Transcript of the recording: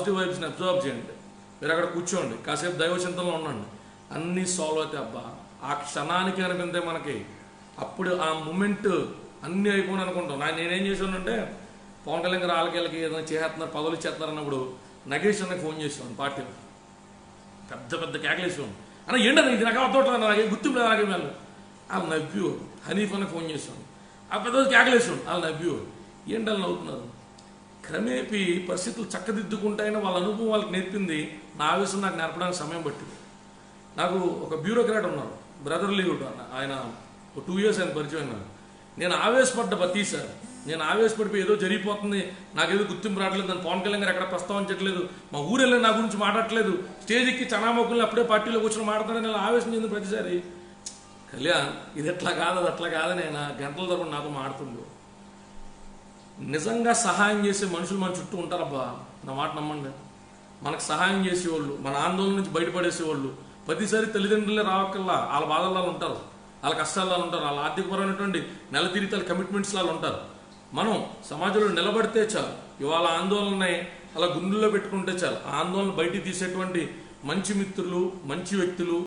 Positive వైబ్స్ని observe చేయండి. మీరు అక్కడ కూర్చోండి, కాసేపు దైవచింతనలో ఉండండి, అన్నీ సాల్వ్ అవుతాయి. అబ్బా ఆ క్షణానికి అనిపిందే మనకి, అప్పుడు ఆ మూమెంట్ అన్నీ అయిపోయిన అనుకుంటాం. నేనేం చేశానంటే పవన్ కళ్యాణ్ గారు వాళ్ళకి ఏదైనా చేస్తున్నారు, పదవులు ఇచ్చేస్తున్నారు అన్నప్పుడు నగేష్ అన్నకి ఫోన్ చేసాను. పార్టీలో పెద్ద పెద్ద కేకలేసాను, అన్న ఏంటన్నా ఇది నాకు అర్థం నాకేం గుర్తింపు లేదు, నాకేం వాళ్ళు నవ్వు. హనీఫ్ అన్న ఫోన్ చేశాను, ఆ పెద్ద కేకలేసాను, వాళ్ళు నవ్వు. ఏంటి వాళ్ళు నవ్వుతున్నారు? క్రమేపీ పరిస్థితులు చక్కదిద్దుకుంటాయని వాళ్ళ అనుభవం వాళ్ళకి నేర్పింది. నా ఆవేశం నాకు నేర్పడానికి సమయం పట్టింది. నాకు ఒక బ్యూరోక్రాట్ ఉన్నారు, బ్రదర్ లీవుడ్ అన్న, ఆయన 2 years ఆయన పరిచయం అయినారు. నేను ఆవేశపడ్డ సార్, నేను ఆవేశపడిపోయి ఏదో జరిగిపోతుంది, నాకేదో గుర్తింపు రావట్లేదు, నన్ను పవన్ కళ్యాణ్ గారు ఎక్కడ ప్రస్తావించట్లేదు, మా ఊరెళ్ళి నా గురించి మాట్లాడట్లేదు, స్టేజ్కి చనామొక్కుల్ని అప్పుడే పార్టీలో కూర్చొని మాట్లాడతానని నేను ఆవేశం చెంది ప్రతిసారి కళ్యాణ్ ఇది ఎట్లా కాదు అది అట్లా కాదని ఆయన గంటల తరపున నాతో మాడుతుండు. నిజంగా సహాయం చేసే మనుషులు మన చుట్టూ ఉంటారబ్బా, నా మాట నమ్మండి. మనకు సహాయం చేసేవాళ్ళు, మన ఆందోళన నుంచి బయటపడేసేవాళ్ళు ప్రతిసారి తల్లిదండ్రులే రావక్కల్లా వాళ్ళ బాధల్లో ఉంటారు, వాళ్ళ కష్టాల్లో ఉంటారు, వాళ్ళ ఆర్థికపరమైనటువంటి నెల తీరితల కమిట్మెంట్స్ లాగా ఉంటారు. మనం సమాజంలో నిలబడితే చాలు, ఇవాళ ఆందోళనని అలా గుండెల్లో పెట్టుకుంటే చాలు, ఆ ఆందోళన బయటికి తీసేటువంటి మంచి మిత్రులు, మంచి వ్యక్తులు